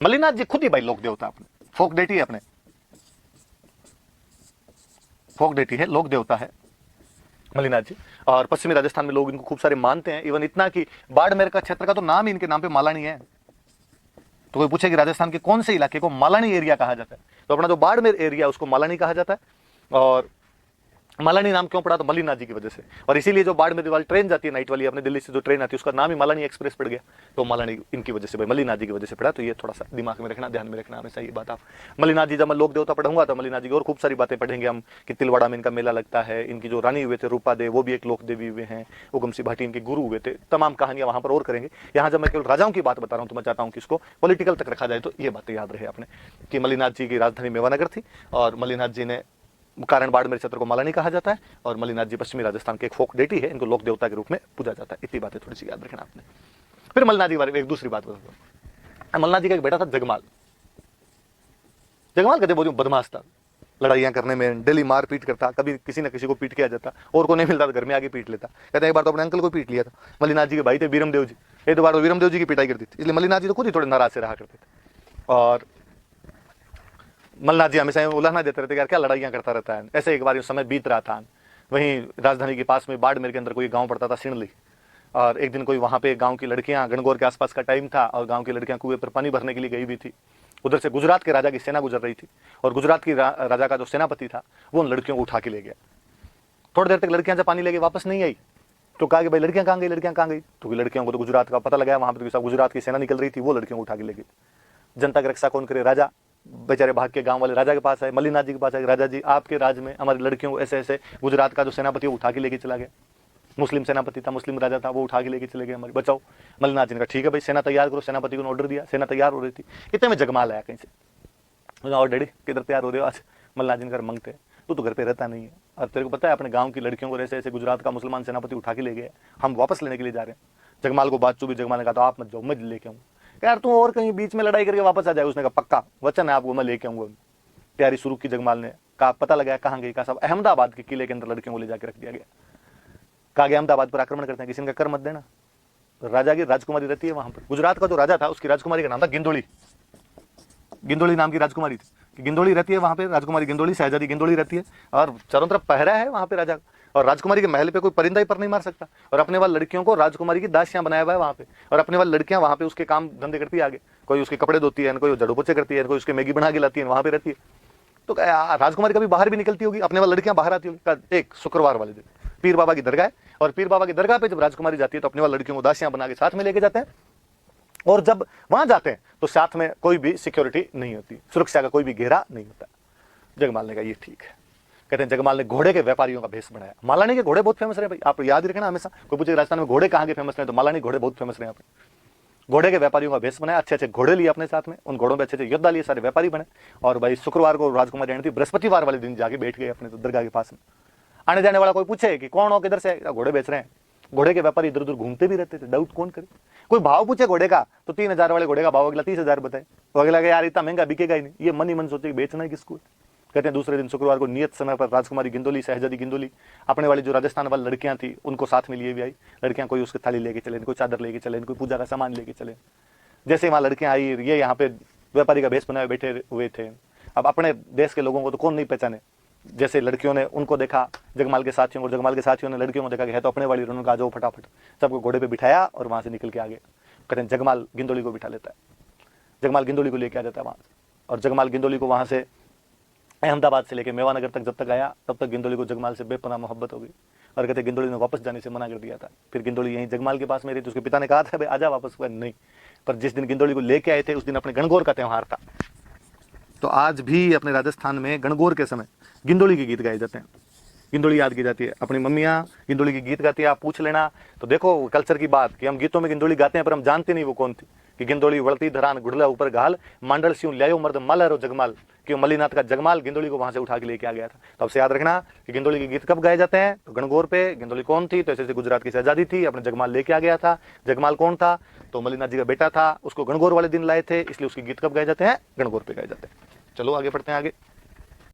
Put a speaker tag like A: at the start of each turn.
A: मल्लीनाथ जी खुद ही भाई लोक देवता, अपने फोक डेटी है, अपने फोक डेटी है, लोक देवता है मल्लीनाथ जी। और पश्चिमी राजस्थान में लोग इनको खूब सारे मानते हैं, इवन इतना कि बाड़मेर का क्षेत्र का तो नाम ही इनके नाम पे मालानी है। तो कोई पूछे कि राजस्थान के कौन से इलाके को मालानी एरिया कहा जाता है, तो अपना जो बाड़मेर एरिया उसको मालानी कहा जाता है। और मालानी नाम क्यों पड़ा, तो मल्लीनाथ जी की वजह से। और इसीलिए जो बाड़मेर वाली ट्रेन जाती है नाइट वाली, अपने दिल्ली से जो ट्रेन आती है उसका नाम ही मालानी एक्सप्रेस पड़ गया, तो मालानी इनकी वजह से भाई, मल्लीनाथ जी की वजह से पड़ा। तो ये थोड़ा सा दिमाग में रखना, ध्यान में रखना हमेशा ये बात। आप मल्लीनाथ जी, जब मैं लोक देवता पढ़ूंगा तो मल्लीनाथ जी की और खूब सारी बातें पढ़ेंगे हम, कि तिलवाड़ा में इनका मेला लगता है, इनकी जो रानी हुए थे रूपा दे वो भी एक लोक देवी हुए हैं, उगम सिंह भाटी इनके गुरु हुए थे, तमाम कहानियां वहां पर और करेंगे। यहाँ जब मैं केवल राजाओं की बात बता रहा हूँ तो मैं चाहता हूँ कि इसको पॉलिटिकल तक रखा जाए, तो ये बातें याद रहे आपने, कि मल्लीनाथ जी की राजधानी मेवानगर थी, और मल्लीनाथ जी ने कारण बाड़मेर क्षेत्र को मालानी कहा जाता है, और मल्लीनाथ जी पश्चिमी राजस्थान के एक फोक डेटी है, इनको लोक देवता के रूप में पूजा जाता है। इतनी बातें थोड़ी सी याद रखना आपने। फिर मल्लीनाथ जी के बारे में एक दूसरी बात बताता हूं। मल्लीनाथ जी का एक बेटा था जगमाल। जगमाल कहते बहुत बदमाश था, लड़ाइयां करने में डेली मार पीट करता, कभी किसी न किसी को पीट के आ जाता, और को नहीं मिलता तो घर में आके पीट लेता। कहते एक बार तो अपने अंकल को पीट लिया था, मल्लीनाथ जी के भाई थे वीरमदेव जी, एक दो बार तो वीरमदेव जी की पिटाई करती थी, इसलिए मल्लीनाथ जी तो खुद ही थोड़े नाराज से रहा करते थे। और मल्लीनाथ जी हमेशा उलाहना देते रहते, यार क्या लड़ाइयां करता रहता है। ऐसे एक बार ये समय बीत रहा था, वहीं राजधानी के पास में बाड़मेर के अंदर कोई गांव पड़ता था सिणली, और एक दिन कोई वहां पे गांव की लड़कियां, गणगौर के आसपास का टाइम था, और गांव की लड़कियां कुएं पर पानी भरने के लिए गई हुई थी। उधर से गुजरात के राजा की सेना गुजर रही थी, और गुजरात की राजा का जो सेनापति था वो उन लड़कियों को उठा के ले गया। थोड़ी देर तक लड़कियां जब पानी लेके वापस नहीं आई, तो कहा कि भाई लड़कियां कहाँ गई, लड़कियां कहाँ गई, तो लड़कियों को तो गुजरात का पता लगाया, वहां पर गुजरात की सेना निकल रही थी, वो लड़कियों को उठा के ले गई। जनता की रक्षा कौन करे, राजा बेचारे भाग के गांव वाले राजा के पास आए, मल्लीनाथ जी के पास आए, राजा जी आपके राज में हमारी लड़कियों को ऐसे ऐसे, गुजरात का जो सेनापति वो उठा के लेके चला गया, मुस्लिम सेनापति था, मुस्लिम राजा था, वो उठा के लेके चले गए, हमारी बचाओ। मल्लीनाथ जी ने कहा ठीक है भाई सेना तैयार करो, सेनापति को ऑर्डर दिया, सेना तैयार हो रही थी, इतने में जगमाल आया कहीं से। और डैडी किधर तैयार हो रहे हो आज, मल्लीनाथ जी ने घर मांगते, तू तो घर पे रहता नहीं है, और तेरे को पता है अपने गांव की लड़कियों को ऐसे ऐसे गुजरात का मुसलमान सेनापति उठा के ले गए, हम वापस लेने के लिए जा रहे हैं। जगमाल को बात चुभी, जगमाल ने कहा तो आप मत जाओ, मैं लेके आऊँ। यार तू और कहीं बीच में लड़ाई करके वापस आ जाए, उसने कहा पक्का वचन है आपको, मैं लेके आऊंगा। तैयारी शुरू की जगमाल ने, कहा पता लगाया कहाँ गई, कहा सब अहमदाबाद के किले के अंदर लड़कियों को ले जाकर रख दिया गया। कहा गया अहमदाबाद पर आक्रमण करते हैं, किसी का कर मत देना। राजा की राजकुमारी रहती है वहां पर, गुजरात का जो राजा था उसकी राजकुमारी का नाम था गिंदोली, गिंदोली नाम की राजकुमारी थी, कि गिंदोली रहती है वहां पे, राजकुमारी गिंदोली, शहजादी गिंदोली रहती है, और चारों तरफ पहरा है वहां पे राजा, और राजकुमारी के महल पे कोई परिंदा ही पर नहीं मार सकता, और अपने वाली लड़कियों को राजकुमारी की दासियां बनाया हुआ है वहां पे, और अपने वाली लड़कियां वहां पे उसके काम धंधे करती है आगे, कोई उसके कपड़े धोती है, कोई झाड़ू पोछे करती है, कोई उसके मैगी बना के लाती है, वहां पे रहती है। तो राजकुमारी कभी बाहर भी निकलती होगी, अपने वाली लड़कियां बाहर आती होगी। एक शुक्रवार वाले दिन पीर बाबा की दरगाह है, और पीर बाबा की दरगाह पे जब राजकुमारी जाती है तो अपने वाली लड़कियों को दासियां बना के साथ में लेके जाते हैं, और जब वहां जाते हैं तो साथ में कोई भी सिक्योरिटी नहीं होती, सुरक्षा का कोई भी घेरा नहीं होता। जगमाल ने कहा ये ठीक है। कहते हैं जगमाल ने घोड़े के व्यापारियों का भेष बनाया। मालानी के घोड़े बहुत फेमस रहे भाई, आप याद रखना हमेशा, कोई पूछे राजस्थान में घोड़े कहाँ के फेमस रहे, तो मालानी घोड़े बहुत फेमस रहे यहाँ पे। घोड़े के व्यापारियों का भेष बनाया, अच्छे अच्छे घोड़े लिए अपने साथ में, उन घोड़ों में अच्छे अच्छे योद्धा लिए, सारे व्यापारी बने। और भाई शुक्रवार को राजकुमारी आनी थी, बृहस्पतिवार वाले दिन जाके बैठ गए अपने दरगाह के पास में। आने जाने वाला कोई पूछे कि कौन हो, किधर से, घोड़े बेच रहे हैं। घोड़े के व्यापारी इधर उधर घूमते भी रहते थे, डाउट कौन करे। कोई भाव पूछे घोड़े का तो 3,000 वाले घोड़े का भाव अगला 30,000 बताए, तो अगला यार इतना महंगा बिकेगा ही नहीं, ये मन ही मन सोचे बेचना है किसको। कहते हैं दूसरे दिन शुक्रवार को नियत समय पर राजकुमारी गिंदोली, शहजादी गिंदोली अपने वाली जो राजस्थान वाली लड़कियां थी उनको साथ में लिए भी आई। लड़कियां कोई उसकी थाली लेके चले, कोई चादर लेके चले, कोई पूजा का सामान लेके चले। जैसे वहां लड़कियां आई, ये यहाँ पे व्यापारी का भेष बनाए बैठे हुए थे। अब अपने देश के लोगों को तो कौन नहीं पहचाने, जैसे लड़कियों ने उनको देखा, जगमाल के साथियों और जगमाल के साथियों ने लड़कियों को देखा कि है तो अपने वाली, उन्होंने कहा जाओ फटाफट, सबको घोड़े पे बिठाया और वहां से निकल के आगे। कहते हैं जगमाल गिंदोली को बिठा लेता है, जगमाल गिंदोली को लेके आ जाता है वहां से, और जगमाल गिंदोली को वहां से अहमदाबाद से लेके मेवानगर तक जब तक आया तब तक गिंदोली को जगमाल से बेपनाह मोहब्बत हो गई। और कहते गिंदोली ने वापस जाने से मना कर दिया था। फिर गिंदोली यहीं जगमाल के पास में रही, तो उसके पिता ने कहा था भाई आजा वापस, नहीं। पर जिस दिन गिंदोली को लेके आए थे उस दिन अपने गणगौर का त्योहार था, तो आज भी अपने राजस्थान में गणगौर के समय गिंदोली के गीत गाए जाते हैं, गिंदोली याद की जाती है। अपनी मम्मियाँ गिंदोली के गीत गाती है, आप पूछ लेना। तो देखो कल्चर की बात कि हम गीतों में गिंदोली गाते हैं पर हम जानते नहीं वो कौन थी। कि गिंदोली वड़ती धरान गुड़ला ऊपर घाल, मांडल स्यूं ल्यायो मर्द मालरो जगमाल, कि मल्लीनाथ का जगमाल गिंदोली को वहां से उठा के लेके आ गया था। तो अब से याद रखना कि गिंदोली के गीत कब गाए जाते हैं, तो गणगौर पे। गिंदोली कौन थी, तो ऐसे गुजरात की शहजादी थी, अपने जगमाल लेके आ गया था। जगमाल कौन था, तो मल्लीनाथ जी का बेटा था, उसको गणगौर वाले दिन लाए थे, इसलिए उसके गीत कब गाए जाते हैं, गणगौर पे गाए जाते हैं। चलो आगे बढ़ते हैं आगे।